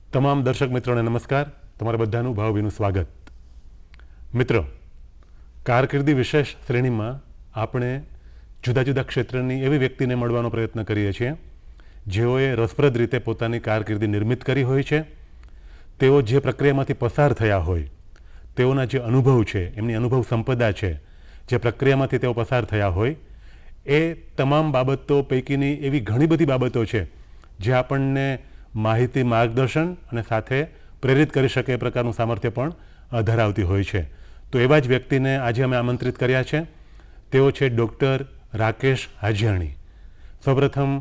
તમામ દર્શક મિત્રોને નમસ્કાર. તમારા બધાનું ભાવભીનું સ્વાગત. મિત્રો, કારકિર્દી વિશેષ શ્રેણીમાં આપણે જુદા જુદા ક્ષેત્રની એવી વ્યક્તિને મળવાનો પ્રયત્ન કરીએ છીએ જેઓએ રસપ્રદ રીતે પોતાની કારકિર્દી નિર્મિત કરી હોય છે. તેઓ જે પ્રક્રિયામાંથી પસાર થયા હોય, તેઓના જે અનુભવ છે, એમની અનુભવ સંપદા છે, જે પ્રક્રિયામાંથી તેઓ પસાર થયા હોય, એ તમામ બાબતો પૈકીની એવી ઘણી બધી બાબતો છે જે આપણને માહિતી, માર્ગદર્શન અને સાથે પ્રેરિત કરી શકે એ પ્રકારનું સામર્થ્ય પણ ધરાવતી હોય છે. તો એવા જ વ્યક્તિને આજે અમે આમંત્રિત કર્યા છે. તેઓ છે ડૉક્ટર રાકેશ હાજીયાણી. સૌપ્રથમ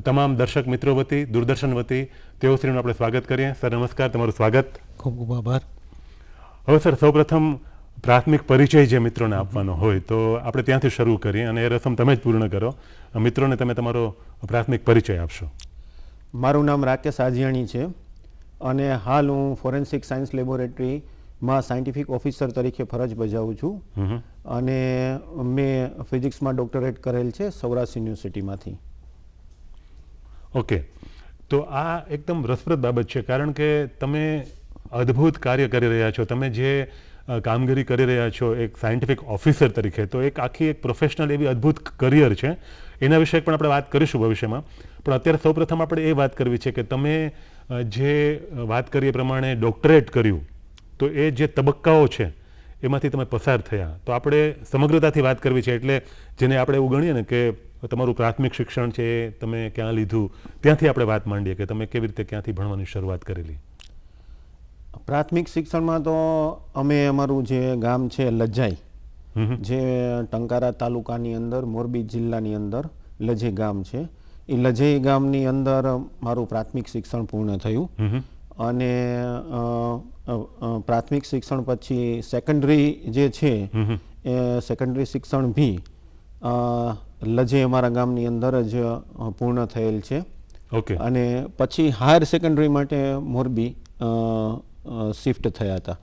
તમામ દર્શક મિત્રો વતી, દૂરદર્શન વતી તેઓ શ્રીનું આપણે સ્વાગત કરીએ. સર નમસ્કાર, તમારું સ્વાગત. ખૂબ ખૂબ આભાર. હવે સર, સૌપ્રથમ પ્રાથમિક પરિચય જે મિત્રોને આપવાનો હોય તો આપણે ત્યાંથી શરૂ કરીએ અને એ રસમ તમે જ પૂર્ણ કરો. મિત્રોને તમે તમારો પ્રાથમિક પરિચય આપશો. મારું નામ રાકેશ હાજીયાણી છે અને હાલ હું ફોરેન્સિક સાયન્સ લેબોરેટરીમાં સાયન્ટિફિક ઓફિસર તરીકે ફરજ બજાવું છું અને મેં ફિઝિક્સમાં ડોક્ટરેટ કરેલ છે સૌરાષ્ટ્ર યુનિવર્સિટીમાંથી. ઓકે, તો આ એકદમ રસપ્રદ બાબત છે કારણ કે તમે અદ્ભુત કાર્ય કરી રહ્યા છો. તમે જે કામગીરી કરી રહ્યા છો એક સાયન્ટિફિક ઓફિસર તરીકે, તો એક આખી એક પ્રોફેશનલ એવી અદ્ભુત કરિયર છે. એના વિશે પણ આપણે વાત કરીશું ભવિષ્યમાં. પણ અત્યારે સૌપ્રથમ આપણે એ વાત કરવી છે કે તમે જે વાત કરી એ પ્રમાણે ડોક્ટરેટ કર્યું, તો એ જે તબક્કાઓ છે એમાંથી તમે પસાર થયા, તો આપણે સમગ્રતાથી વાત કરવી છે. એટલે જેને આપણે એવું ગણીએ ને કે તમારું પ્રાથમિક શિક્ષણ છે એ તમે ક્યાં લીધું, ત્યાંથી આપણે વાત માંડીએ કે તમે કેવી રીતે ક્યાંથી ભણવાની શરૂઆત કરેલી. પ્રાથમિક શિક્ષણમાં તો અમે અમારું જે ગામ છે લજાઈ, જે ટંકારા તાલુકાની અંદર મોરબી જિલ્લાની અંદર લજે ગામ છે, એ લજે ગામની અંદર મારું પ્રાથમિક શિક્ષણ પૂર્ણ થયું. અને પ્રાથમિક શિક્ષણ પછી સેકન્ડરી જે છે એ સેકન્ડરી શિક્ષણ બી લજે અમારા ગામની અંદર જ પૂર્ણ થયેલ છે. ઓકે. અને પછી હાયર સેકન્ડરી માટે મોરબી શિફ્ટ થયા હતા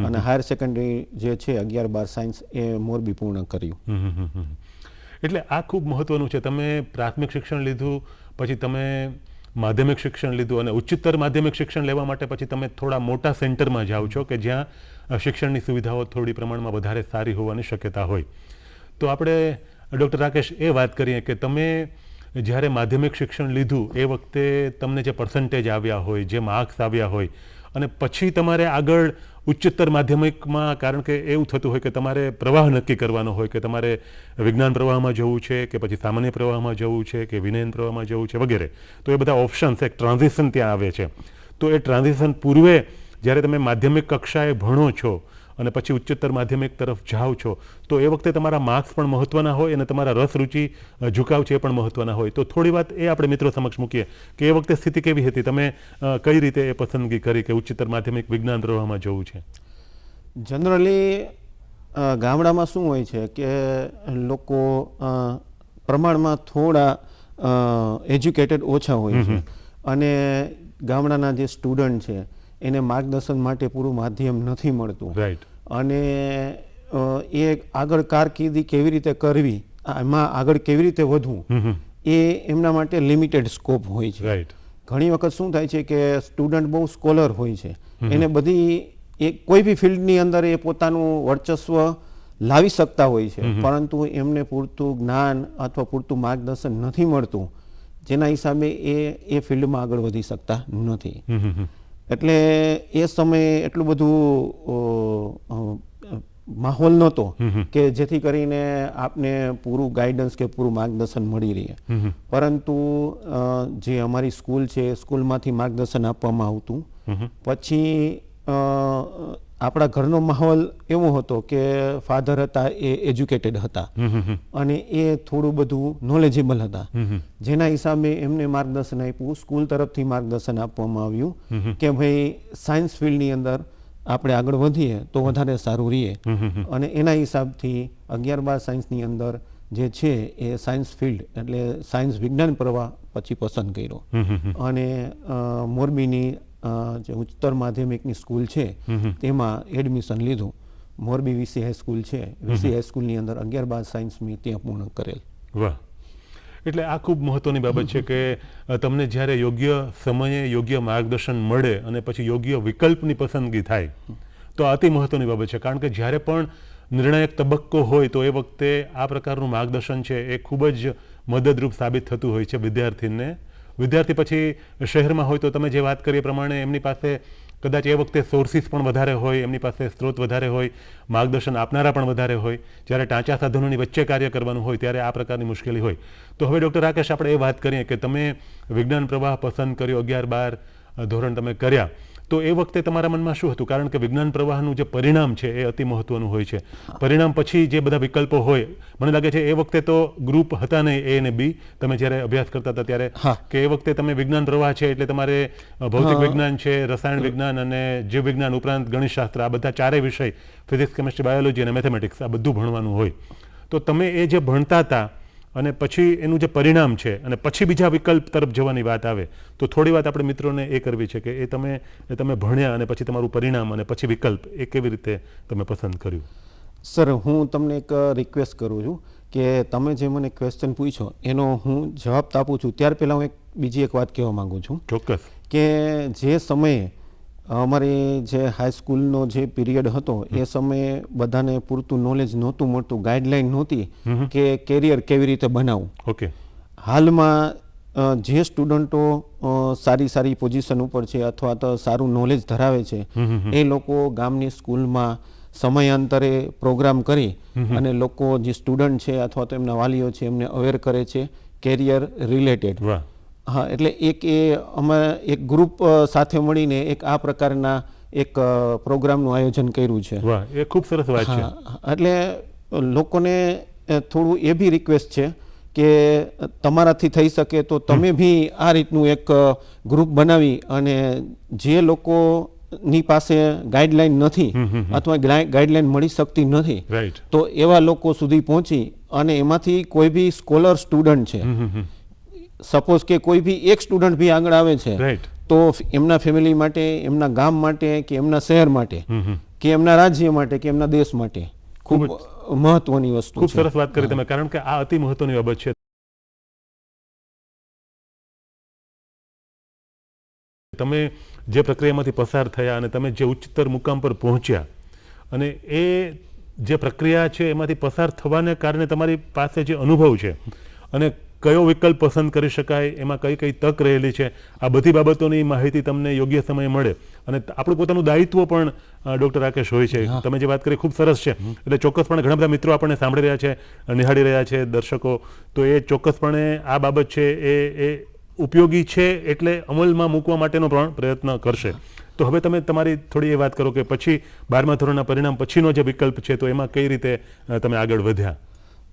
અને હાયર સેકન્ડરી જે છે 11-12 સાયન્સ એ મોરબી પૂર્ણ કર્યું. એટલે આ ખૂબ મહત્વનું છે. તમે પ્રાથમિક શિક્ષણ લીધું, પછી તમે માધ્યમિક શિક્ષણ લીધું અને ઉચ્ચતર માધ્યમિક શિક્ષણ લેવા માટે પછી તમે થોડા મોટા સેન્ટરમાં જાઓ છો કે જ્યાં શિક્ષણની સુવિધાઓ થોડી પ્રમાણમાં વધારે સારી હોવાની શક્યતા હોય. તો આપણે ડૉક્ટર રાકેશ એ વાત કરીએ કે તમે જ્યારે માધ્યમિક શિક્ષણ લીધું એ વખતે તમને જે પર્સન્ટેજ આવ્યા હોય, જે માર્ક્સ આવ્યા હોય, અને પછી તમારે આગળ ઉચ્ચતર માધ્યમિકમાં, કારણ કે એવું થતું હોય કે તમારે પ્રવાહ નક્કી કરવાનો હોય કે તમારે વિજ્ઞાન પ્રવાહમાં જવું છે કે પછી સામાન્ય પ્રવાહમાં જવું છે કે વિનયન પ્રવાહમાં જવું છે વગેરે. તો એ બધા ઓપ્શન્સ, એક ટ્રાન્ઝિશન ત્યાં આવે છે. તો એ ટ્રાન્ઝિશન પૂર્વે જ્યારે તમે માધ્યમિક કક્ષાએ ભણો છો અને પછી ઉચ્ચતર માધ્યમિક તરફ જાઓ છો, તો એ વખતે તમારા માર્ક્સ પણ મહત્ત્વના હોય અને તમારા રસ, રુચિ, ઝુકાવ છે એ પણ મહત્ત્વના હોય. તો થોડી વાત એ આપણે મિત્રો સમક્ષ મૂકીએ કે એ વખતે સ્થિતિ કેવી હતી, તમે કઈ રીતે એ પસંદગી કરી કે ઉચ્ચતર માધ્યમિક વિજ્ઞાન પ્રવાહમાં જવું છે. જનરલી ગામડામાં શું હોય છે કે લોકો પ્રમાણમાં થોડા એજ્યુકેટેડ ઓછા હોય છે અને ગામડાના જે સ્ટુડન્ટ છે એને માર્ગદર્શન માટે પૂરું માધ્યમ નથી મળતું. રાઈટ. અને એ આગળ કારકિર્દી કેવી રીતે કરવી, એમાં આગળ કેવી રીતે વધવું, એ એમના માટે લિમિટેડ સ્કોપ હોય છે. રાઈટ. ઘણી વખત શું થાય છે કે સ્ટુડન્ટ બહુ સ્કોલર હોય છે, એને બધી એ કોઈ બી ફિલ્ડની અંદર એ પોતાનું વર્ચસ્વ લાવી શકતા હોય છે, પરંતુ એમને પૂરતું જ્ઞાન અથવા પૂરતું માર્ગદર્શન નથી મળતું, જેના હિસાબે એ ફિલ્ડમાં આગળ વધી શકતા નથી. એટલે એ સમયે એટલું બધું માહોલ નહોતો કે જેથી કરીને આપને પૂરું ગાઈડન્સ કે પૂરું માર્ગદર્શન મળી રહે. પરંતુ જે અમારી સ્કૂલ છે, સ્કૂલમાંથી માર્ગદર્શન આપવામાં આવતું. પછી આપણા ઘરનો માહોલ એવો હતો કે ફાધર હતા એ એજ્યુકેટેડ હતા અને એ થોડું બધું નોલેજેબલ હતા, જેના હિસાબે એમને માર્ગદર્શન આપ્યું. સ્કૂલ તરફથી માર્ગદર્શન આપવામાં આવ્યું કે ભાઈ સાયન્સ ફિલ્ડની અંદર આપણે આગળ વધીએ તો વધારે સારું રહીએ. અને એના હિસાબથી 11-12 સાયન્સની અંદર જે છે એ સાયન્સ ફિલ્ડ એટલે સાયન્સ વિજ્ઞાન પ્રવાહ પછી પસંદ કર્યો અને મોરબીની જે ઉચ્ચતર માધ્યમિકની સ્કૂલ છે તેમાં એડમિશન લીધું. મોરબી વીસી હાઈસ્કૂલ છે, વીસી હાઈસ્કૂલની અંદર 11-12 સાયન્સ મેં ત્યાં પૂર્ણ કરેલ. વાહ. એટલે આ ખૂબ મહત્વની બાબત છે કે તમને જ્યારે યોગ્ય સમયે યોગ્ય માર્ગદર્શન મળે અને પછી યોગ્ય વિકલ્પની પસંદગી થાય તો આ અતિ મહત્વની બાબત છે. કારણ કે જ્યારે પણ નિર્ણાયક તબક્કો હોય તો એ વખતે આ પ્રકારનું માર્ગદર્શન છે એ ખૂબ જ મદદરૂપ સાબિત થતું હોય છે વિદ્યાર્થીને. વિદ્યાર્થી પછી શહેરમાં હોય તો તમે જે વાત કરી એ પ્રમાણે એમની પાસે કદાચ એ વખતે સોર્સિસ પણ વધારે હોય, એમની પાસે સ્ત્રોત વધારે હોય, માર્ગદર્શન આપનારા પણ વધારે હોય. જ્યારે ટાંચા સાધનોની વચ્ચે કાર્ય કરવાનું હોય ત્યારે આ પ્રકારની મુશ્કેલી હોય. તો હવે ડૉક્ટર રાકેશ, આપણે એ વાત કરીએ કે તમે વિજ્ઞાન પ્રવાહ પસંદ કર્યો, 11-12 ધોરણ તમે કર્યા, તો એ વખતે તમારા મનમાં શું હતું? કારણ કે વિજ્ઞાન પ્રવાહનું જે પરિણામ છે એ અતિ મહત્વનું હોય છે. પરિણામ પછી જે બધા વિકલ્પો હોય, મને લાગે છે એ વખતે તો ગ્રુપ હતા નહીં A અને B, તમે જ્યારે અભ્યાસ કરતા હતા ત્યારે, કે એ વખતે તમે વિજ્ઞાન પ્રવાહ છે એટલે તમારે ભૌતિક વિજ્ઞાન છે, રસાયણ વિજ્ઞાન અને જીવ વિજ્ઞાન ઉપરાંત ગણિતશાસ્ત્ર, આ બધા ચારેય વિષય, ફિઝિક્સ, કેમિસ્ટ્રી, બાયોલોજી અને મેથેમેટિક્સ, આ બધું ભણવાનું હોય. તો તમે એ જે ભણતા હતા અને પછી એનું જે પરિણામ છે અને પછી બીજા વિકલ્પ તરફ જવાની વાત આવે તો થોડી વાત આપણે મિત્રોને એ કરવી છે કે એ તમે ભણ્યા અને પછી તમારું પરિણામ અને પછી વિકલ્પ એ કેવી રીતે તમે પસંદ કર્યું? સર, હું તમને એક રિક્વેસ્ટ કરું છું કે તમે જે મને ક્વેશ્ચન પૂછ્યો એનો હું જવાબ આપું છું ત્યાર પહેલાં હું બીજી એક વાત કહેવા માગું છું. ચોક્કસ. કે જે સમયે અમારી જે હાઈસ્કૂલનો જે પીરિયડ હતો એ સમયે બધાને પૂરતું નોલેજ નહોતું મળતું, ગાઈડલાઈન નહોતી કે કેરિયર કેવી રીતે બનાવવું. ઓકે. હાલમાં જે સ્ટુડન્ટો સારી પોઝિશન ઉપર છે અથવા તો સારું નોલેજ ધરાવે છે એ લોકો ગામની સ્કૂલમાં સમયાંતરે પ્રોગ્રામ કરી અને લોકો જે સ્ટુડન્ટ છે અથવા તો એમના વાલીઓ છે એમને અવેર કરે છે કેરિયર રિલેટેડ. વાહ. હા, એટલે અમે એક ગ્રુપ સાથે મળીને એક આ પ્રકારના એક પ્રોગ્રામનું આયોજન કર્યું છે. વાહ, એ ખૂબ સરસ વાત છે. એટલે લોકોને થોડું એ બી રિક્વેસ્ટ છે કે તમારાથી થઈ શકે તો તમે બી આ રીતનું એક ગ્રુપ બનાવી અને જે લોકોની પાસે ગાઈડલાઈન નથી અથવા ગાઈડલાઈન મળી શકતી નથી તો એવા લોકો સુધી પહોંચી અને એમાંથી કોઈ બી સ્કોલર સ્ટુડન્ટ છે, સપોઝ કે કોઈ બી એક સ્ટુડન્ટ બી આગળ આવે છે તો એમના ફેમિલી માટે, એમના ગામ માટે કે એમના શહેર માટે કે એમના રાજ્ય માટે કે એમના દેશ માટે ખૂબ મહત્વની વસ્તુ છે. ખૂબ સરસ વાત કરી તમે, કારણ કે આ અતિ મહત્વની બાબત છે. તમે જે પ્રક્રિયામાંથી પસાર થયા અને તમે જે ઉચ્ચતર મુકામ પર પહોંચ્યા અને એ જે પ્રક્રિયા છે એમાંથી પસાર થવાને કારણે તમારી પાસે જે અનુભવ છે અને કયો વિકલ્પ પસંદ કરી શકાય, એમાં કઈ કઈ તક રહેલી છે, આ બધી બાબતોની માહિતી તમને યોગ્ય સમયે મળે અને આપણું પોતાનું દાયિત્વ પણ ડૉક્ટર રાકેશ હોય છે. તમે જે વાત કરી ખૂબ સરસ છે. એટલે ચોક્કસપણે ઘણા બધા મિત્રો આપણને સાંભળી રહ્યા છે, નિહાળી રહ્યા છે, દર્શકો, તો એ ચોક્કસપણે આ બાબત છે એ ઉપયોગી છે એટલે અમલમાં મૂકવા માટેનો પણ પ્રયત્ન કરશે. તો હવે તમે તમારી થોડી એ વાત કરો કે પછી 12મા ધોરણના પરિણામ પછીનો જે વિકલ્પ છે તો એમાં કઈ રીતે તમે આગળ વધ્યા?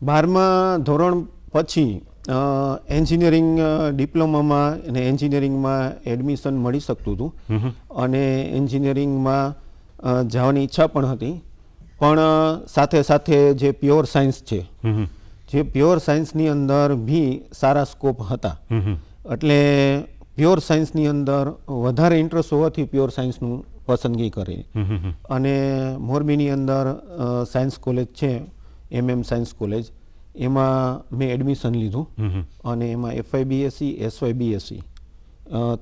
12મા ધોરણ પછી એન્જિનિયરિંગ ડિપ્લોમામાં અને એન્જિનિયરિંગમાં એડમિશન મળી શકતું હતું અને એન્જિનિયરિંગમાં જવાની ઈચ્છા પણ હતી, પણ સાથે સાથે જે પ્યોર સાયન્સ છે, જે પ્યોર સાયન્સની અંદર બી સારા સ્કોપ હતા. એટલે પ્યોર સાયન્સની અંદર વધારે ઇન્ટરેસ્ટ હોવાથી પ્યોર સાયન્સનું પસંદગી કરી અને મોરબીની અંદર સાયન્સ કોલેજ છે, સાયન્સ કોલેજ, એમાં મેં એડમિશન લીધું અને એમાં FIBSc, SYBSc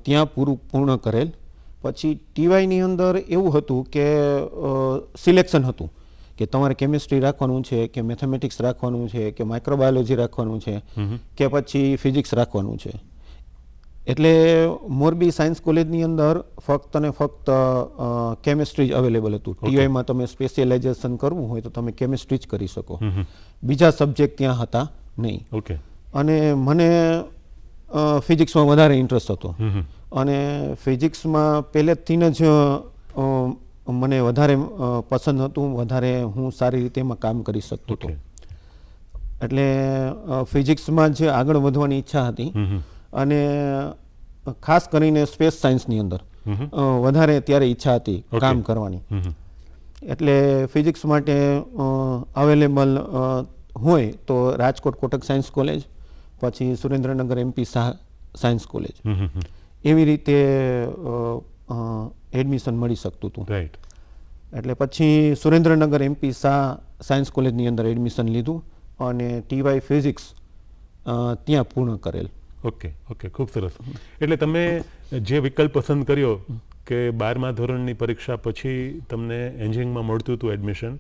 ત્યાં પૂર્ણ કરેલ. પછી TYની અંદર એવું હતું કે સિલેક્શન હતું કે તમારે કેમિસ્ટ્રી રાખવાનું છે કે મેથેમેટિક્સ રાખવાનું છે કે માઇક્રોબાયોલોજી રાખવાનું છે કે પછી ફિઝિક્સ રાખવાનું છે. એટલે મોરબી સાયન્સ કોલેજની અંદર ફક્ત ને ફક્ત કેમિસ્ટ્રી જ અવેલેબલ હતું. TYમાં તમે સ્પેશિયલાઇઝેશન કરવું હોય તો તમે કેમિસ્ટ્રી જ કરી શકો, બીજા સબ્જેક્ટ ત્યાં હતા નહીં. અને મને ફિઝિક્સમાં વધારે ઇન્ટરેસ્ટ હતો અને ફિઝિક્સમાં પહેલેથી જ મને વધારે પસંદ હતું, વધારે હું સારી રીતે એમાં કામ કરી શકતો હતો. એટલે ફિઝિક્સમાં જ આગળ વધવાની ઈચ્છા હતી અને ખાસ કરીને સ્પેસ સાયન્સની અંદર વધારે ત્યારે ઈચ્છા હતી કામ કરવાની. એટલે ફિઝિક્સ માટે અવેલેબલ હોય તો રાજકોટ કોટક સાયન્સ કોલેજ, પછી Surendranagar MP Shah science college, એવી રીતે એડમિશન મળી શકતું હતું. એટલે પછી સુરેન્દ્રનગર MP શાહ સાયન્સ કોલેજની અંદર એડમિશન લીધું અને TY ફિઝિક્સ ત્યાં પૂર્ણ કરેલ. ઓકે, ખૂબ સરસ. એટલે તમે જે વિકલ્પ પસંદ કર્યો કે 12મા ધોરણની પરીક્ષા પછી તમને એન્જિનિયરિંગમાં મળતું હતું એડમિશન,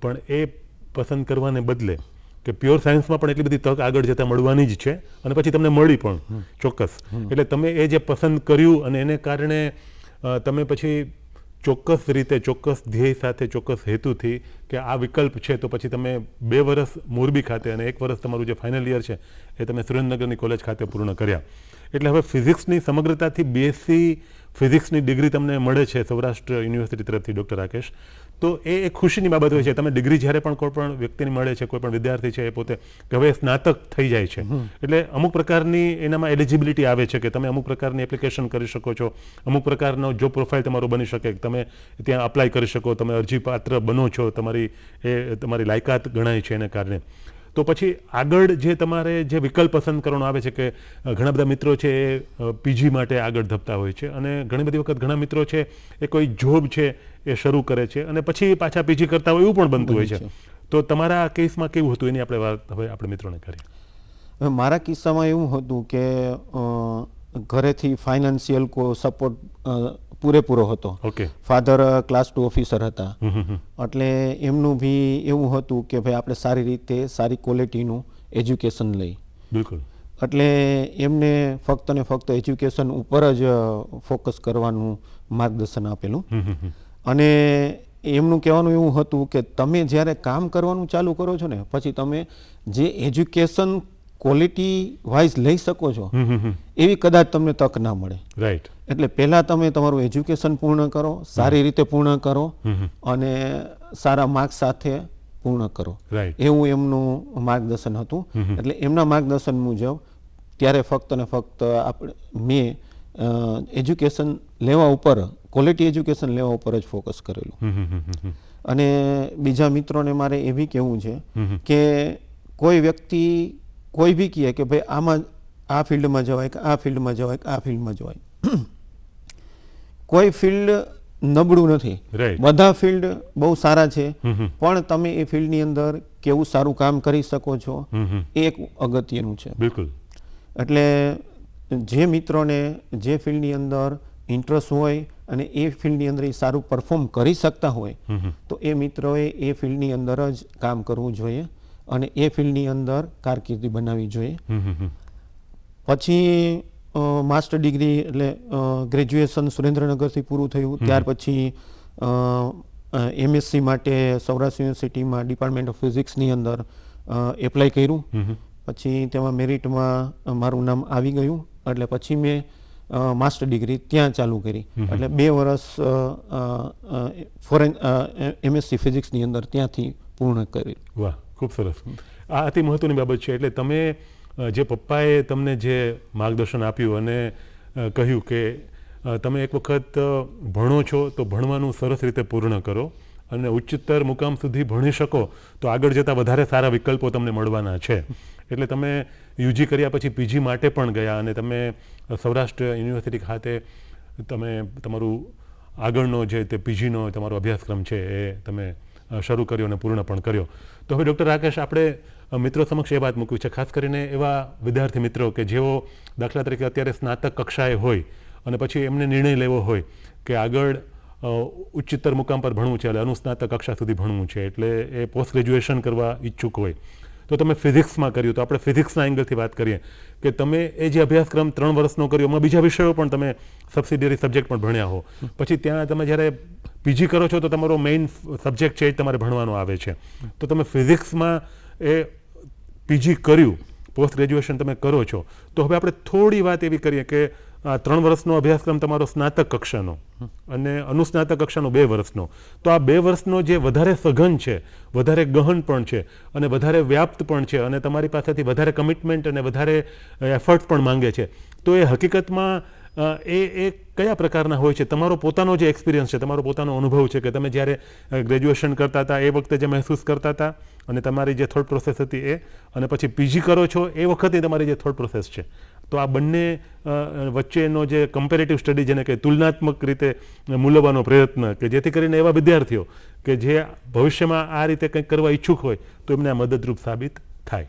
પણ એ પસંદ કરવાને બદલે કે પ્યોર સાયન્સમાં પણ એટલી બધી તક આગળ જતાં મળવાની જ છે અને પછી તમને મળી પણ ચોક્કસ. એટલે તમે એ જે પસંદ કર્યું અને એને કારણે તમે પછી ચોક્કસ રીતે, ચોક્કસ ધ્યેય સાથે, ચોક્કસ હેતુથી કે આ વિકલ્પ છે, તો પછી તમે 2 વર્ષ મોરબી ખાતે અને 1 વર્ષ તમારું જે ફાઇનલ યર છે એ તમે સુરેન્દ્રનગરની કોલેજ ખાતે પૂર્ણ કર્યા. એટલે હવે ફિઝિક્સની સમગ્રતાથી BSc ફિઝિક્સની ડિગ્રી તમને મળે છે સૌરાષ્ટ્ર યુનિવર્સિટી તરફથી ડૉક્ટર રાકેશ. તો એ એક ખુશીની બાબત હોય છે. તમે ડિગ્રી જ્યારે પણ કોઈ પણ વ્યક્તિને મળે છે, કોઈ પણ વિદ્યાર્થી છે એ પોતે કે હવે સ્નાતક થઈ જાય છે, એટલે અમુક પ્રકારની એનામાં એલિજિબિલિટી આવે છે કે તમે અમુક પ્રકારની એપ્લિકેશન કરી શકો છો, અમુક પ્રકારનો જોબ પ્રોફાઇલ તમારું બની શકે, તમે ત્યાં અપ્લાય કરી શકો, તમે અરજીપાત્ર બનો છો, તમારી લાયકાત ગણાય છે એને કારણે. તો પછી આગળ જે તમારે જે વિકલ્પ પસંદ કરવાનો આવે છે કે ઘણા બધા મિત્રો છે એ પીજી માટે આગળ ધપતા હોય છે અને ઘણી બધી વખત ઘણા મિત્રો છે એ કોઈ જોબ છે એ શરૂ કરે છે અને પછી પાછા પીજી કરતા હોય એવું પણ બનતું હોય છે. તો તમારા કેસમાં કેવું હતું એની આપણે વાત હવે આપણે મિત્રોને કરીએ. મારા કિસ્સામાં એવું હતું કે ઘરેથી ફાઇનાન્શિયલ સપોર્ટ પૂરેપૂરો હતો. ઓકે. ફાધર ક્લાસ 2 ઓફિસર હતા, એટલે એમનું બી એવું હતું કે ભાઈ આપણે સારી રીતે સારી ક્વોલિટીનું એજ્યુકેશન લઈ. બિલકુલ. એટલે એમને ફક્ત ને ફક્ત એજ્યુકેશન ઉપર જ ફોકસ કરવાનું માર્ગદર્શન આપેલું. અને એમનું કહેવાનું એવું હતું કે તમે જ્યારે કામ કરવાનું ચાલુ કરો છો ને પછી તમે જે એજ્યુકેશન ક્વોલિટી વાઇઝ લઈ શકો છો એવી કદાચ તમને તક ના મળે. રાઈટ. એટલે પહેલાં તમે તમારું એજ્યુકેશન પૂર્ણ કરો, સારી રીતે પૂર્ણ કરો અને સારા માર્ક્સ સાથે પૂર્ણ કરો. એવું એમનું માર્ગદર્શન હતું. એટલે એમના માર્ગદર્શન મુજબ ત્યારે ફક્ત ને ફક્ત મેં એજ્યુકેશન લેવા ઉપર, ક્વોલિટી એજ્યુકેશન લેવા ઉપર જ ફોકસ કરેલું. અને બીજા મિત્રોને મારે એ બી કહેવું છે કે કોઈ વ્યક્તિ કોઈ બી કહે કે ભાઈ આમાં આ ફિલ્ડમાં જવાય કે આ ફિલ્ડમાં જવાય કે આ ફિલ્ડમાં જવાય, કોઈ ફિલ્ડ નબળું નથી. બધા ફિલ્ડ બહુ સારા છે, પણ તમે એ ફિલ્ડની અંદર કેવું સારું કામ કરી શકો છો એ એક અગત્યનું છે. બિલકુલ. એટલે જે મિત્રોને જે ફિલ્ડની અંદર ઇન્ટરેસ્ટ હોય અને એ ફિલ્ડની અંદર એ સારું પરફોર્મ કરી શકતા હોય તો એ મિત્રોએ એ ફિલ્ડની અંદર જ કામ કરવું જોઈએ અને એ ફિલ્ડની અંદર કારકિર્દી બનાવવી જોઈએ. પછી માસ્ટર ડિગ્રી એટલે ગ્રેજ્યુએશન સુરેન્દ્રનગરથી પૂરું થયું. ત્યાર પછી MSc માટે સૌરાષ્ટ્ર યુનિવર્સિટીમાં ડિપાર્ટમેન્ટ ઓફ ફિઝિક્સની અંદર એપ્લાય કર્યું. પછી તેમાં મેરિટમાં મારું નામ આવી ગયું એટલે પછી મેં માસ્ટર ડિગ્રી ત્યાં ચાલુ કરી. એટલે 2 વર્ષ MSc ફિઝિક્સની અંદર ત્યાંથી પૂર્ણ કરી. વાહ, ખૂબ સરસ. આ અતિ મહત્વની બાબત છે. એટલે તમે જે પપ્પાએ તમને જે માર્ગદર્શન આપ્યું અને કહ્યું કે તમે એક વખત ભણો છો તો ભણવાનું સરસ રીતે પૂર્ણ કરો અને ઉચ્ચતર મુકામ સુધી ભણી શકો તો આગળ જતાં વધારે સારા વિકલ્પો તમને મળવાના છે. એટલે તમે યુજી કર્યા પછી પીજી માટે પણ ગયા અને તમે સૌરાષ્ટ્ર યુનિવર્સિટી ખાતે તમે તમારું આગળનો જે તે પીજીનો તમારો અભ્યાસક્રમ છે એ તમે શરૂ કર્યો અને પૂર્ણ પણ કર્યો. તો હવે ડૉક્ટર રાકેશ, આપણે મિત્રો સમક્ષ એ વાત મૂકવી છે, ખાસ કરીને એવા વિદ્યાર્થી મિત્રો કે જેઓ દાખલા તરીકે અત્યારે સ્નાતક કક્ષાએ હોય અને પછી એમને નિર્ણય લેવો હોય કે આગળ ઉચ્ચતર મુકામ પર ભણવું છે, એટલે અનુસ્નાતક કક્ષા સુધી ભણવું છે, એટલે એ પોસ્ટ ગ્રેજ્યુએશન કરવા ઈચ્છુક હોય. તો તમે ફિઝિક્સમાં કર્યું, તો આપણે ફિઝિક્સના એંગલથી વાત કરીએ કે તમે એ જે અભ્યાસક્રમ 3 વર્ષનો કર્યો એમાં બીજા વિષયો પણ તમે સબસિડિયરી સબ્જેક્ટ પણ ભણ્યા હો, પછી ત્યાં તમે જ્યારે પીજી કરો છો તો તમારો મેઇન સબ્જેક્ટ છે એ તમારે ભણવાનો આવે છે. તો તમે ફિઝિક્સમાં એ પીજી કર્યું, પોસ્ટ ગ્રેજ્યુએશન તમે કરો છો, તો હવે આપણે થોડી વાત એવી કરીએ કે 3 વર્ષનો અભ્યાસક્રમ તમારો સ્નાતક કક્ષાનો અને અનુસ્નાતક કક્ષાનો 2 વર્ષનો, તો આ 2 વર્ષનો જે વધારે સઘન છે, વધારે ગહન પણ છે અને વધારે વ્યાપ્ત પણ છે અને તમારી પાસેથી વધારે કમિટમેન્ટ અને વધારે એફર્ટ પણ માંગે છે, તો એ હકીકતમાં એ કયા પ્રકારના હોય છે? તમારો પોતાનો જે એક્સપિરિયન્સ છે, તમારો પોતાનો અનુભવ છે કે તમે જ્યારે ગ્રેજ્યુએશન કરતા હતા એ વખતે જે મહેસૂસ કરતા હતા અને તમારી જે થોટ પ્રોસેસ હતી એ, અને પછી પીજી કરો છો એ વખતે તમારી જે થોટ પ્રોસેસ છે, તો આ બંને વચ્ચેનો જે કમ્પેરેટિવ સ્ટડી, જેને કે તુલનાત્મક રીતે મૂલવવાનો પ્રયત્ન, કે જેથી કરીને એવા વિદ્યાર્થીઓ કે જે ભવિષ્યમાં આ રીતે કંઈક કરવા ઈચ્છુક હોય તો એમને આ મદદરૂપ સાબિત થાય.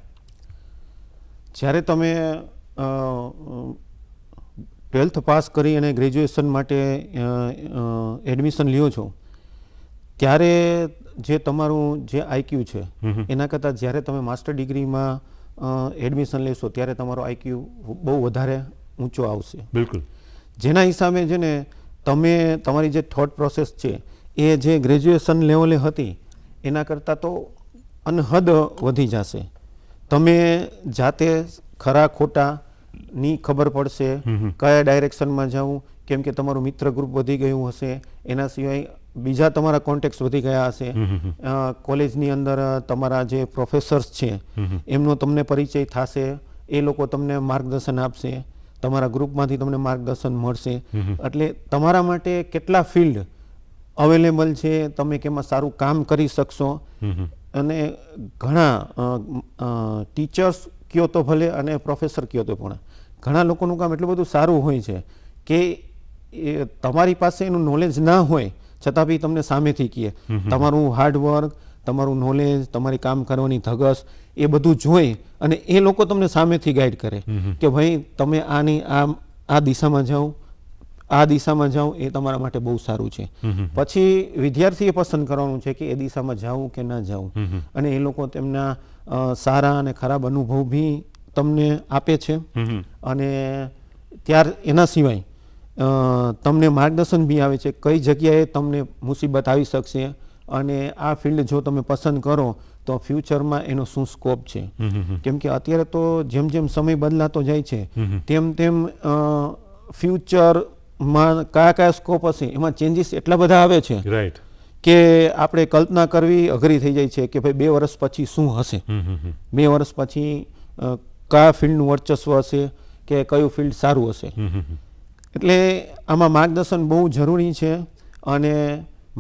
જ્યારે તમે 12th પાસ કરી અને ગ્રેજ્યુએશન માટે એડમિશન લ્યો છો ત્યારે જે તમારું જે આઈક્યુ છે એના કરતાં જ્યારે તમે માસ્ટર ડિગ્રીમાં એડમિશન લેશો ત્યારે તમારો આઈક્યુ બહુ વધારે ઊંચો આવશે. બિલકુલ. જેના હિસાબે છે ને તમે તમારી જે થોટ પ્રોસેસ છે એ જે ગ્રેજ્યુએશન લેવલે હતી એના કરતાં તો અનહદ વધી જશે. તમે જાતે ખરા ખોટાની ખબર પડશે, કયા ડાયરેક્શનમાં જવું, કેમ કે તમારું મિત્ર ગ્રુપ વધી ગયું હશે, એના સિવાય બીજા તમારા કોન્ટેક્ટ્સ વધી ગયા હશે, કોલેજની અંદર તમારા જે પ્રોફેસર્સ છે એમનો તમને પરિચય થશે, એ લોકો તમને માર્ગદર્શન આપશે, તમારા ગ્રુપમાંથી તમને માર્ગદર્શન મળશે. એટલે તમારા માટે કેટલા ફિલ્ડ અવેલેબલ છે, તમે કેમાં સારું કામ કરી શકશો. અને ઘણા ટીચર્સ કયો તો ભલે અને પ્રોફેસર કયો તો પણ ઘણા લોકોનું કામ એટલું બધું સારું હોય છે કે તમારી પાસે એનું નોલેજ ના હોય છતાં બી તમને સામેથી કહે. તમારું હાર્ડવર્ક, તમારું નોલેજ, તમારી કામ કરવાની ધગસ એ બધું જોઈ અને એ લોકો તમને સામેથી ગાઈડ કરે કે ભાઈ તમે આ દિશામાં જાઓ, આ દિશામાં જાઓ, એ તમારા માટે બહુ સારું છે. પછી વિદ્યાર્થીએ પસંદ કરવાનું છે કે એ દિશામાં જાવું કે ના જાવું. અને એ લોકો તેમના સારા અને ખરાબ અનુભવ બી તમને આપે છે. અને એના સિવાય તમને માર્ગદર્શન બી આવે છે કઈ જગ્યાએ તમને મુસીબત આવી શકશે અને આ ફિલ્ડ જો તમે પસંદ કરો તો ફ્યુચરમાં એનો શું સ્કોપ છે. કેમ કે અત્યારે તો જેમ જેમ સમય બદલાતો જાય છે તેમ તેમ ફ્યુચરમાં કયા સ્કોપ હશે એમાં ચેન્જીસ એટલા બધા આવે છે રાઈટ કે આપણે કલ્પના કરવી અઘરી થઈ જાય છે કે ભાઈ 2 વર્ષ પછી શું હશે, 2 વર્ષ પછી કયા ફિલ્ડનું વર્ચસ્વ હશે કે કયું ફિલ્ડ સારું હશે. એટલે આમાં માર્ગદર્શન બહુ જરૂરી છે અને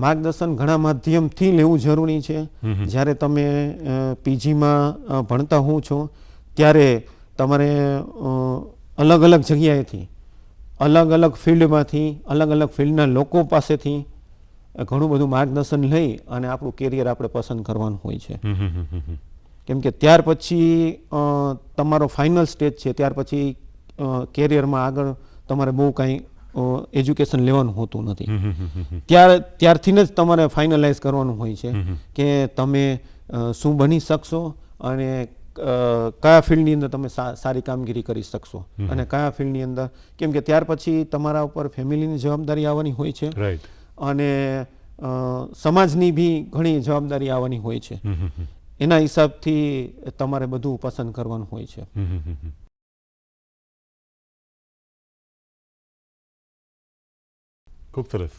માર્ગદર્શન ઘણા માધ્યમથી લેવું જરૂરી છે. જ્યારે તમે પીજીમાં ભણતા હો છો ત્યારે તમારે અલગ અલગ જગ્યાએથી, અલગ અલગ ફિલ્ડમાંથી, અલગ અલગ ફિલ્ડના લોકો પાસેથી ઘણું બધું માર્ગદર્શન લઈ અને આપણું કેરિયર આપણે પસંદ કરવાનું હોય છે. કેમ કે ત્યાર પછી તમારો ફાઇનલ સ્ટેજ છે, ત્યાર પછી કેરિયરમાં આગળ તમારે બહુ કાંઈ એજ્યુકેશન લેવાનું હોતું નથી. ત્યારથી જ તમારે ફાઇનલાઇઝ કરવાનું હોય છે કે તમે શું બની શકશો અને કયા ફિલ્ડની અંદર તમે સારી કામગીરી કરી શકશો અને કયા ફિલ્ડની અંદર. કેમ કે ત્યાર પછી તમારા ઉપર ફેમિલીની જવાબદારી આવવાની હોય છે અને સમાજની બી ઘણી જવાબદારી આવવાની હોય છે. એના હિસાબથી તમારે બધું પસંદ કરવાનું હોય છે. ખૂબ સરસ.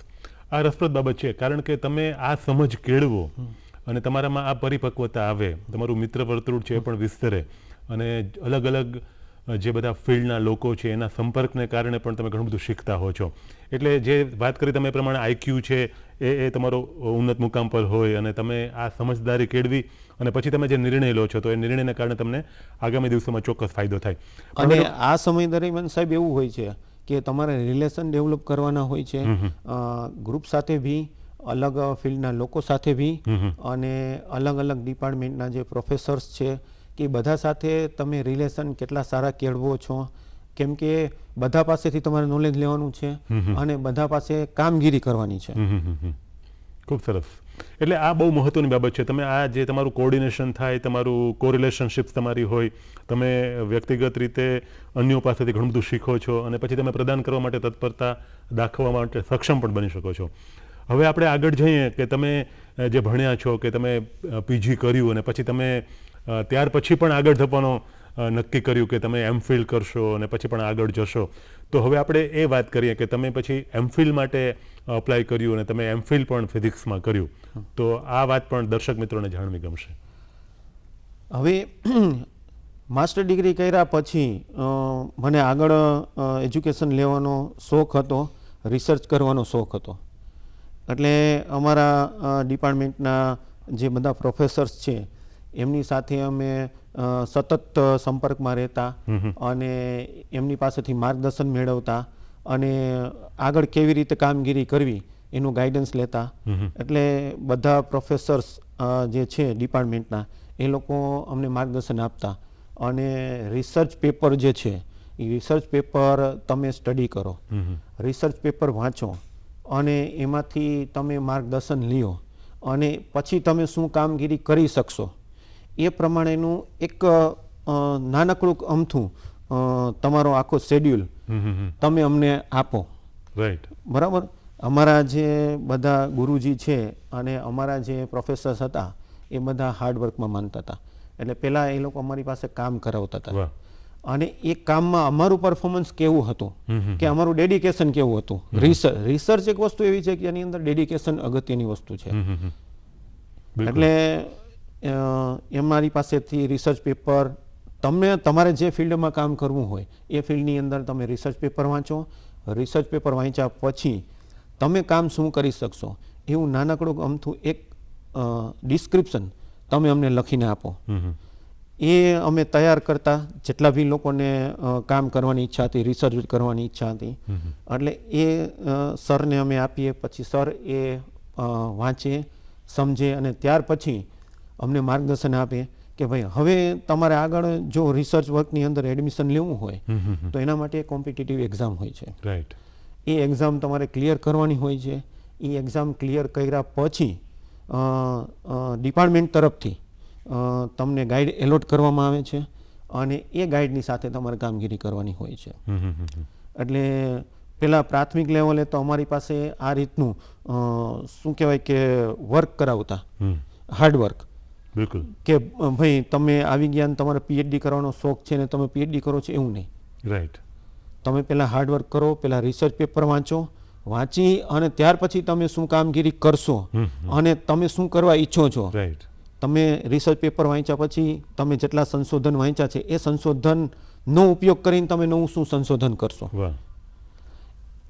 આ રસપ્રદ બાબત છે કારણ કે તમે આ સમજ કેળવો અને તમારામાં આ પરિપક્વતા આવે, તમારું મિત્ર વર્તુળ છે એ પણ વિસ્તરે અને અલગ અલગ જે બધા ફિલ્ડના લોકો છે એના સંપર્કને કારણે પણ તમે ઘણું બધું શીખતા હો છો. એટલે જે વાત કરી તમે એ પ્રમાણે આઈક્યુ છે એ તમારો ઉન્નત મુકામ પર હોય અને તમે આ સમજદારી કેળવી અને પછી તમે જે નિર્ણય લો છો તો એ નિર્ણયને કારણે તમને આગામી દિવસોમાં ચોક્કસ ફાયદો થાય. અને આ સમય દરમિયાન સાહેબ એવું હોય છે કે તમારે રિલેશન ડેવલપ કરવાના હોય છે ગ્રુપ સાથે બી, અલગ ફિલ્ડના લોકો સાથે બી અને અલગ અલગ ડિપાર્ટમેન્ટના જે પ્રોફેસર્સ છે કે બધા સાથે તમે રિલેશન કેટલા સારા કેળવો છો. કેમ કે બધા પાસેથી તમારે નોલેજ લેવાનું છે અને બધા પાસે કામગીરી કરવાની છે. ખૂબ સરસ. એટલે આ બહુ મહત્વની બાબત છે. તમે આ જે તમારું કોઓર્ડિનેશન થાય, તમારું કોરિલેશનશિપ્સ તમારી હોય, તમે વ્યક્તિગત રીતે અન્યો પાસેથી ઘણું બધું શીખો છો અને પછી તમે પ્રદાન કરવા માટે તત્પરતા દાખવવા માટે સક્ષમ પણ બની શકો છો. હવે આપણે આગળ જઈએ કે તમે જે ભણ્યા છો કે તમે પીજી કર્યું અને પછી તમે ત્યાર પછી પણ આગળ ધપવાનો નક્કી કર્યું કે તમે એમફિલ કરશો અને પછી પણ આગળ જશો. તો હવે આપણે એ વાત કરીએ કે તમે પછી એમફિલ માટે અપ્લાય કર્યું અને તમે એમફિલ પણ ફિઝિક્સમાં કર્યું. તો આ વાત પણ દર્શક મિત્રોને જાણવી ગમશે. હવે માસ્ટર ડિગ્રી કર્યા પછી મને આગળ એજ્યુકેશન લેવાનો શોખ હતો, રિસર્ચ કરવાનો શોખ હતો. એટલે અમારા ડિપાર્ટમેન્ટના જે બધા પ્રોફેસર્સ છે એમની સાથે અમે સતત સંપર્કમાં રહેતા અને એમની પાસેથી માર્ગદર્શન મેળવતા અને આગળ કેવી રીતે કામગીરી કરવી એનું ગાઈડન્સ લેતા. એટલે બધા પ્રોફેસર્સ જે છે ડિપાર્ટમેન્ટના એ લોકો અમને માર્ગદર્શન આપતા અને રિસર્ચ પેપર જે છે એ રિસર્ચ પેપર તમે સ્ટડી કરો, રિસર્ચ પેપર વાંચો અને એમાંથી તમે માર્ગદર્શન લ્યો અને પછી તમે શું કામગીરી કરી શકશો એ પ્રમાણેનું એક નાનકડું અમથું તમારો આખો શેડ્યુલ તમે અમને આપો. રાઈટ. બરાબર. અમારા જે બધા ગુરુજી છે અને અમારા જે પ્રોફેસર્સ હતા એ બધા હાર્ડવર્કમાં માનતા હતા. એટલે પહેલાં એ લોકો અમારી પાસે કામ કરાવતા હતા અને એ કામમાં અમારું પરફોર્મન્સ કેવું હતું કે અમારું ડેડિકેશન કેવું હતું. રિસર્ચ એક વસ્તુ એવી છે કે એની અંદર ડેડિકેશન અગત્યની વસ્તુ છે. એટલે અમારી પાસેથી રિસર્ચ પેપર તમારે જે ફિલ્ડમાં કામ કરવું હોય એ ફિલ્ડની અંદર તમે રિસર્ચ પેપર વાંચો, રિસર્ચ પેપર વાંચ્યા પછી તમે કામ શું કરી શકશો એવું નાનકડું અમથું એક ડિસ્ક્રિપ્શન તમે અમને લખીને આપો. એ અમે તૈયાર કરતા જેટલા બી લોકોને કામ કરવાની ઈચ્છા હતી, રિસર્ચ કરવાની ઈચ્છા હતી, એટલે એ સરને અમે આપીએ. પછી સર એ વાંચે, સમજે અને ત્યાર પછી અમને માર્ગદર્શન આપે કે ભાઈ હવે તમારે આગળ જો રિસર્ચ વર્કની અંદર એડમિશન લેવું હોય તો એના માટે કોમ્પિટિટિવ એક્ઝામ હોય છે. રાઈટ. એ એક્ઝામ તમારે ક્લિયર કરવાની હોય છે. એ એક્ઝામ ક્લિયર કર્યા પછી ડિપાર્ટમેન્ટ તરફથી તમને ગાઈડ એલોટ કરવામાં આવે છે અને એ ગાઈડની સાથે તમારે કામગીરી કરવાની હોય છે. એટલે પેલા પ્રાથમિક લેવલે તો અમારી પાસે આ રીતનું શું કહેવાય કે વર્ક કરાવતા, હાર્ડવર્ક. બિલકુલ. કે ભાઈ તમે આવી ગયા ને તમારે પીએચડી કરવાનો શોખ છે ને તમે પીએચડી કરો છો એવું નહીં. રાઈટ. તમે પહેલાં હાર્ડવર્ક કરો, પહેલાં રિસર્ચ પેપર વાંચી અને ત્યાર પછી તમે શું કામગીરી કરશો અને તમે શું કરવા ઈચ્છો છો. રાઈટ. તમે રિસર્ચ પેપર વાંચ્યા પછી તમે જેટલા સંશોધન વાંચ્યા છે એ સંશોધનનો ઉપયોગ કરીને તમે નવું શું સંશોધન કરશો.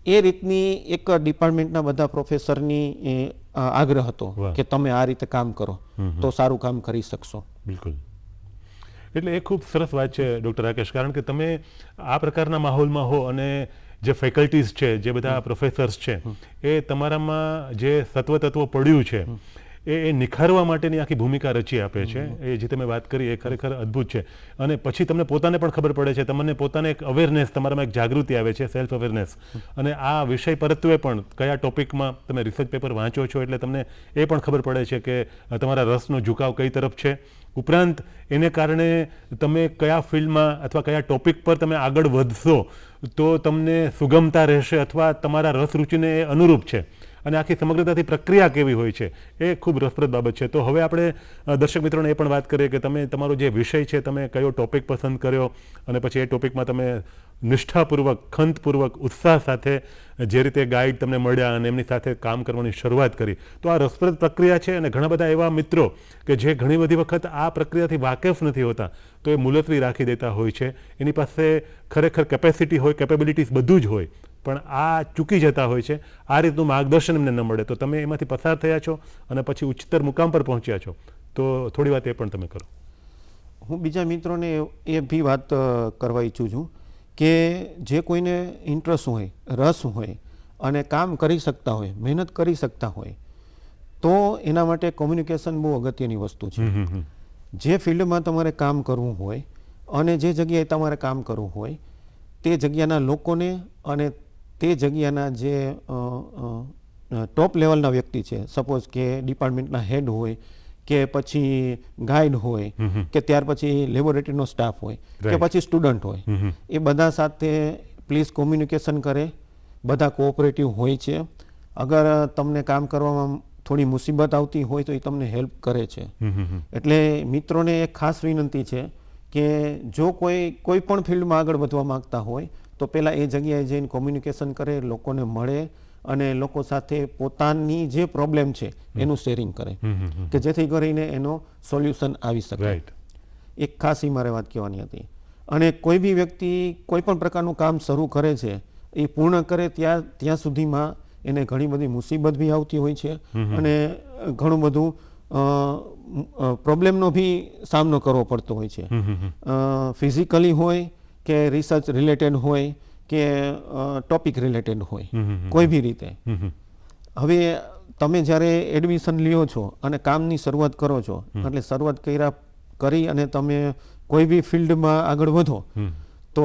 એ રીતની એક ડિપાર્ટમેન્ટના બધા પ્રોફેસરની આગ્રહ હતો કે તમે આ રીતે કામ કરો તો સારું કામ કરી શકશો. બિલકુલ. એટલે એ ખૂબ સરસ વાત છે ડૉક્ટર રાકેશ, કારણ કે તમે આ પ્રકારના માહોલમાં હો અને જે ફેકલ્ટીઝ છે, જે બધા પ્રોફેસર્સ છે, એ તમારામાં જે સત્વતત્વ પડ્યું છે એ નિખારવા માટેની આખી ભૂમિકા રચી આપે છે. એ જે તમે વાત કરી એ ખરેખર અદ્ભુત છે. અને પછી તમને પોતાને પણ ખબર પડે છે, તમને પોતાને એક અવેરનેસ, તમારામાં એક જાગૃતિ આવે છે, સેલ્ફ અવેરનેસ. અને આ વિષય પરત્વે પણ કયા ટોપિકમાં તમે રિસર્ચ પેપર વાંચો છો એટલે તમને એ પણ ખબર પડે છે કે તમારા રસનો ઝુકાવ કઈ તરફ છે. ઉપરાંત એને કારણે તમે કયા ફિલ્ડમાં અથવા કયા ટોપિક પર તમે આગળ વધશો તો તમને સુગમતા રહેશે અથવા તમારા રસ રૂચિને એ અનુરૂપ છે. અને આખી સમગ્રતાથી પ્રક્રિયા કેવી હોય છે એ ખૂબ રસપ્રદ બાબત છે. તો હવે આપણે દર્શક મિત્રોને એ પણ વાત કરીએ કે તમે તમારો જે વિષય છે, તમે કયો ટોપિક પસંદ કર્યો અને પછી એ ટોપિકમાં તમે નિષ્ઠાપૂર્વક, ખંતપૂર્વક, ઉત્સાહ સાથે જે રીતે ગાઈડ તમને મળ્યા અને એમની સાથે કામ કરવાની શરૂઆત કરી. તો આ રસપ્રદ પ્રક્રિયા છે અને ઘણા બધા એવા મિત્રો કે જે ઘણી બધી વખત આ પ્રક્રિયાથી વાકેફ નથી હોતા તો એ મુલતવી રાખી દેતા હોય છે. એની પાસે ખરેખર કેપેસિટી હોય, કેપેબિલિટીઝ બધું જ હોય, પણ આ ચૂકી જતા હોય છે. આ રીતનું માર્ગદર્શન એમને ન મળે તો તમે એમાંથી પસાર થયા છો અને પછી ઉચ્ચતર મુકામ પર પહોંચ્યા છો. તો થોડી વાત એ પણ તમે કરો. હું બીજા મિત્રોને એ બી વાત કરવા ઈચ્છું છું કે જે કોઈને ઇન્ટરેસ્ટ હોય, રસ હોય અને કામ કરી શકતા હોય, મહેનત કરી શકતા હોય તો એના માટે કોમ્યુનિકેશન બહુ અગત્યની વસ્તુ છે. જે ફિલ્ડમાં તમારે કામ કરવું હોય અને જે જગ્યાએ તમારે કામ કરવું હોય તે જગ્યાના લોકોને અને તે જગ્યાના જે ટોપ લેવલના વ્યક્તિ છે, સપોઝ કે ડિપાર્ટમેન્ટના હેડ હોય કે પછી ગાઈડ હોય કે ત્યાર પછી લેબોરેટરીનો સ્ટાફ હોય કે પછી સ્ટુડન્ટ હોય, એ બધા સાથે પ્લીઝ કોમ્યુનિકેશન કરે. બધા કોઓપરેટિવ હોય છે. અગર તમને કામ કરવામાં થોડી મુસીબત આવતી હોય તો એ તમને હેલ્પ કરે છે. એટલે મિત્રોને એક ખાસ વિનંતી છે કે જો કોઈ પણ ફિલ્ડમાં આગળ વધવા માંગતા હોય તો પહેલાં એ જગ્યાએ જઈને કોમ્યુનિકેશન કરે, લોકોને મળે અને લોકો સાથે પોતાની જે પ્રોબ્લેમ છે એનું શેરિંગ કરે કે જેથી કરીને એનો સોલ્યુશન આવી શકે. એક ખાસ એ મારે વાત કહેવાની હતી. અને કોઈ બી વ્યક્તિ કોઈ પણ પ્રકારનું કામ શરૂ કરે છે એ પૂર્ણ કરે ત્યાં સુધીમાં એને ઘણી બધી મુસીબત બી આવતી હોય છે અને ઘણું બધું પ્રોબ્લેમનો બી સામનો કરવો પડતો હોય છે. ફિઝિકલી હોય કે રિસર્ચ રિલેટેડ હોય કે ટોપિક રિલેટેડ હોય, કોઈ બી રીતે. હવે તમે જ્યારે એડમિશન લ્યો છો અને કામની શરૂઆત કરો છો એટલે શરૂઆત કરી અને તમે કોઈ બી ફિલ્ડમાં આગળ વધો તો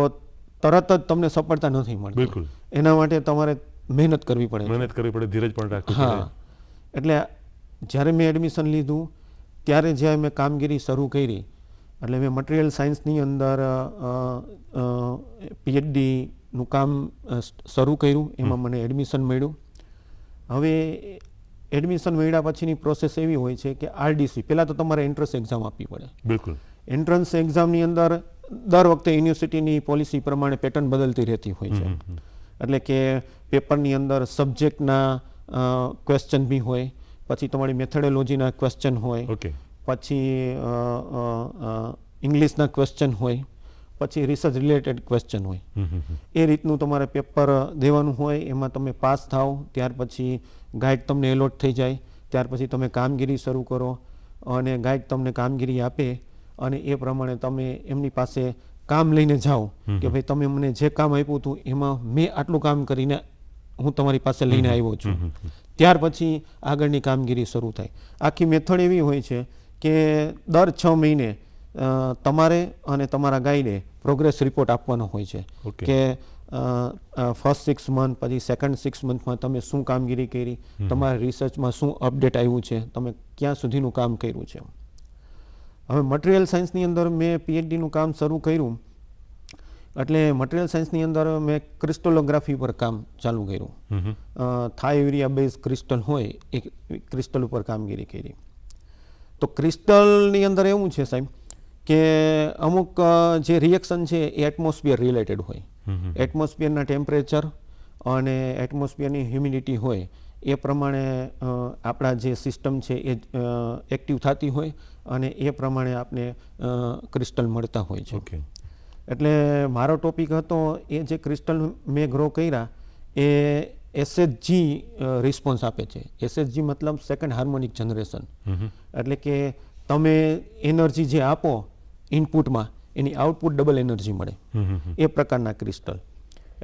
તરત જ તમને સફળતા નથી મળતી. બિલકુલ. એના માટે તમારે મહેનત કરવી પડે. મહેનત કરવી પડે, ધીરજ પણ રાખવી હા, પડે. એટલે જ્યારે મેં એડમિશન લીધું ત્યારે જ્યારે મેં કામગીરી શરૂ કરી, એટલે મેં મટીરિયલ સાયન્સની અંદર PhDનું કામ શરૂ કર્યું. એમાં મને એડમિશન મળ્યું. હવે એડમિશન મળ્યા પછીની પ્રોસેસ એવી હોય છે કે RDC પહેલાં તો તમારે એન્ટ્રન્સ એક્ઝામ આપવી પડે. બિલકુલ. એન્ટ્રન્સ એક્ઝામની અંદર દર વખતે યુનિવર્સિટીની પોલિસી પ્રમાણે પેટર્ન બદલતી રહેતી હોય છે. એટલે કે પેપરની અંદર સબ્જેક્ટના ક્વેશ્ચન બી હોય, પછી તમારી મેથોડોલોજીના ક્વેશ્ચન હોય, ઓકે. પછી ઇંગ્લિશના ક્વેશ્ચન હોય, પછી રિસર્ચ રિલેટેડ ક્વેશ્ચન હોય. એ રીતનું તમારે પેપર દેવાનું હોય. એમાં તમે પાસ થાવ ત્યાર પછી ગાઈડ તમને એલોટ થઈ જાય. ત્યાર પછી તમે કામગીરી શરૂ કરો અને ગાઈડ તમને કામગીરી આપે અને એ પ્રમાણે તમે એમની પાસે કામ લઈને જાઓ કે ભાઈ તમે મને જે કામ આપ્યું હતું એમાં મેં આટલું કામ કરીને હું તમારી પાસે લઈને આવ્યો છું. ત્યાર પછી આગળની કામગીરી શરૂ થાય. આખી મેથડ એવી હોય છે કે દર 6 મહિને તમારે અને તમારા ગાઈડે પ્રોગ્રેસ રિપોર્ટ આપવાનો હોય છે કે ફર્સ્ટ 6 મંથ પછી સેકન્ડ 6 મંથમાં તમે શું કામગીરી કરી, તમારા રિસર્ચમાં શું અપડેટ આવ્યું છે, તમે ક્યાં સુધીનું કામ કર્યું છે. હવે મટીરિયલ સાયન્સની અંદર મેં PhDનું કામ શરૂ કર્યું એટલે મટીરિયલ સાયન્સની અંદર મેં ક્રિસ્ટલોગ્રાફી પર કામ ચાલુ કર્યું. થાઇયુરિયા બેઝ ક્રિસ્ટલ હોય એ ક્રિસ્ટલ ઉપર કામગીરી કરી. તો ક્રિસ્ટલની અંદર એવું છે સાહેબ કે અમુક જે રિએક્શન છે એ એટમોસ્ફિયર રિલેટેડ હોય. એટમોસ્ફિયરના ટેમ્પરેચર અને એટમોસ્ફિયરની હ્યુમિડિટી હોય એ પ્રમાણે આપણા જે સિસ્ટમ છે એ એક્ટિવ થતી હોય અને એ પ્રમાણે આપણે ક્રિસ્ટલ મળતા હોય છે. ઓકે. એટલે મારો ટોપિક હતો એ જે ક્રિસ્ટલ મેં ગ્રો કર્યા એ SHG રિસ્પોન્સ આપે છે. SHG મતલબ સેકન્ડ હાર્મોનિક જનરેશન. એટલે કે તમે એનર્જી જે આપો ઇનપુટમાં એની આઉટપુટ ડબલ એનર્જી મળે એ પ્રકારના ક્રિસ્ટલ.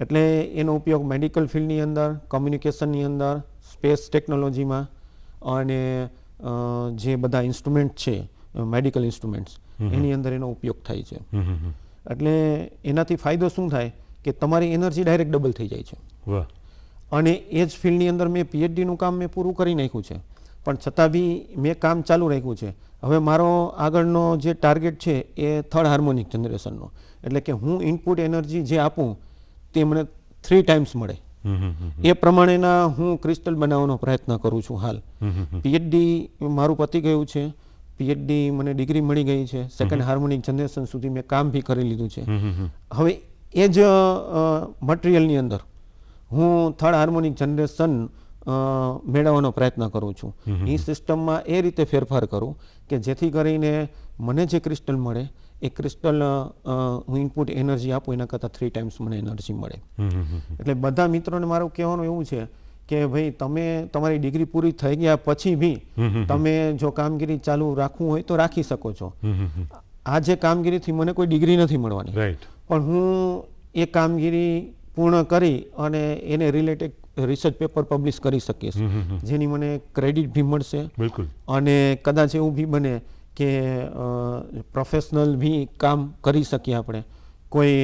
એટલે એનો ઉપયોગ મેડિકલ ફિલ્ડની અંદર, કમ્યુનિકેશનની અંદર, સ્પેસ ટેકનોલોજીમાં અને જે બધા ઇન્સ્ટ્રુમેન્ટ છે મેડિકલ ઇન્સ્ટ્રુમેન્ટ્સ એની અંદર એનો ઉપયોગ થાય છે. એટલે એનાથી ફાયદો શું થાય કે તમારી એનર્જી ડાયરેક્ટ ડબલ થઈ જાય છે. વાહ. અને એ જ ફિલ્ડની અંદર મેં PhDનું કામ મેં પૂરું કરી નાખ્યું છે, પણ છતાં બી મેં કામ ચાલુ રાખ્યું છે. હવે મારો આગળનો જે ટાર્ગેટ છે એ થર્ડ હાર્મોનિક જનરેશનનો. એટલે કે હું ઇનપુટ એનર્જી જે આપું તે મને 3 ટાઈમ્સ મળે એ પ્રમાણેના હું ક્રિસ્ટલ બનાવવાનો પ્રયત્ન કરું છું હાલ. PhD મારું પતી ગયું છે. PhD મને ડિગ્રી મળી ગઈ છે. સેકન્ડ હાર્મોનિક જનરેશન સુધી મેં કામ બી કરી લીધું છે. હવે એ જ મટીરિયલની અંદર હું થર્ડ હાર્મોનિક જનરેશન મેળવવાનો પ્રયત્ન કરું છું. એ સિસ્ટમમાં એ રીતે ફેરફાર કરું કે જેથી કરીને મને જે ક્રિસ્ટલ મળે એ ક્રિસ્ટલ હું ઇનપુટ એનર્જી આપું એના કરતાં 3 ટાઈમ્સ મને એનર્જી મળે. એટલે બધા મિત્રોને મારું કહેવાનું એવું છે કે ભાઈ તમે તમારી ડિગ્રી પૂરી થઈ ગયા પછી બી તમે જો કામગીરી ચાલુ રાખવું હોય તો રાખી શકો છો. આ જે કામગીરીથી મને કોઈ ડિગ્રી નથી મળવાની, પણ હું એ કામગીરી પૂર્ણ કરી અને એને રિલેટેડ રિસર્ચ પેપર પબ્લિશ કરી શકીશ, જેની મને ક્રેડિટ બી મળશે. બિલકુલ. અને કદાચ એવું બી બને કે પ્રોફેશનલ બી કામ કરી શકીએ આપણે કોઈ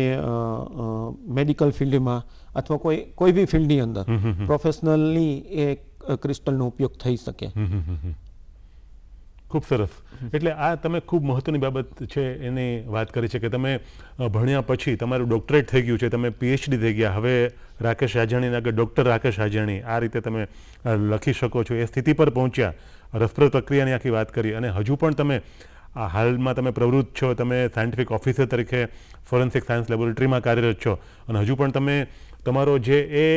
મેડિકલ ફિલ્ડમાં અથવા કોઈ બી ફિલ્ડની અંદર પ્રોફેશનલી એ ક્રિસ્ટલનો ઉપયોગ થઈ શકે. ખૂબ સરસ. એટલે આ તમે ખૂબ મહત્વની બાબત છે એની વાત કરી છે કે તમે ભણ્યા પછી તમારું ડૉક્ટરેટ થઈ ગયું છે, તમે PhD થઈ ગયા, હવે રાકેશ રાજાણીના આગળ ડૉક્ટર રાકેશ રાજાણી આ રીતે તમે લખી શકો છો એ સ્થિતિ પર પહોંચ્યા. રસપ્રદ પ્રક્રિયાની આખી વાત કરી અને હજુ પણ તમે હાલમાં તમે પ્રવૃત્ત છો. તમે સાયન્ટિફિક ઓફિસર તરીકે ફોરેન્સિક સાયન્સ લેબોરેટરીમાં કાર્યરત છો અને હજુ પણ તમે તમારો જે એ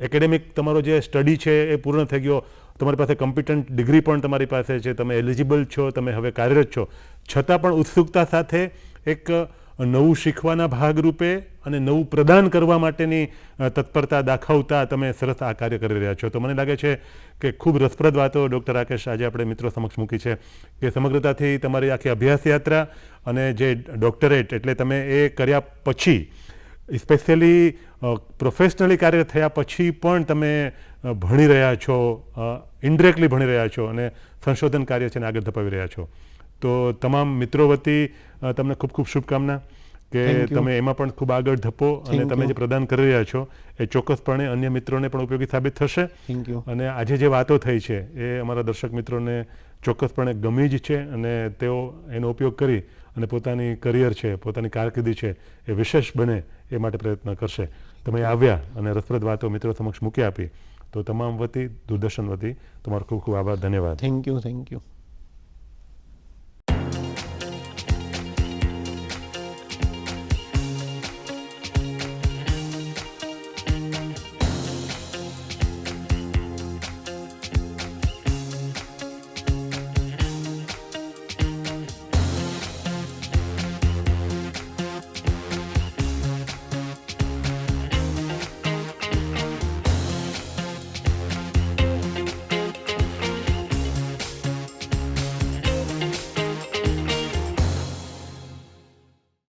એકેડેમિક તમારો જે સ્ટડી છે એ પૂર્ણ થઈ ગયો, તમારી પાસે કોમ્પિટન્ટ ડિગ્રી પણ તમારી પાસે છે, તમે એલિજિબલ છો, તમે હવે કાર્યરત છો, છતાં પણ ઉત્સુકતા સાથે એક નવું શીખવાના ભાગરૂપે અને નવું પ્રદાન કરવા માટેની તત્પરતા દાખવતા તમે સરસ આ કાર્ય કરી રહ્યા છો. તો મને લાગે છે કે ખૂબ રસપ્રદ વાતો ડૉક્ટર રાકેશ આજે આપણે મિત્રો સમક્ષ મૂકી છે કે સમગ્રતાથી તમારી આખી અભ્યાસ યાત્રા અને જે ડૉક્ટરેટ એટલે તમે એ કર્યા પછી સ્પેશિયલી પ્રોફેશનલી કાર્ય થયા પછી પણ તમે ભણી રહ્યા છો, ઇન્ડિરેક્ટલી ભણી રહ્યા છો અને સંશોધન કાર્ય છે ને આગળ ધપાવી રહ્યા છો. તો તમામ મિત્રો વતી તમને ખૂબ ખૂબ શુભકામના કે Thank you. તમે એમાં પણ ખૂબ આગળ ધપો અને Thank તમે you. જે પ્રદાન કરી રહ્યા છો એ ચોક્કસપણે અન્ય મિત્રોને પણ ઉપયોગી સાબિત થશે. Thank you. અને આજે જે વાતો થઈ છે એ અમારા દર્શક મિત્રોને ચોક્કસપણે ગમી જ છે અને તેઓ એનો ઉપયોગ કરી અને પોતાની કરિયર છે, પોતાની કારકિર્દી છે એ વિશેષ બને એ માટે પ્રયત્ન કરશે. તમે આવ્યા અને રસપ્રદ વાતો મિત્રો સમક્ષ મૂકી આપી તો તમામ વતી, દૂરદર્શન વતી તમારો ખૂબ ખૂબ આભાર, ધન્યવાદ. Thank you.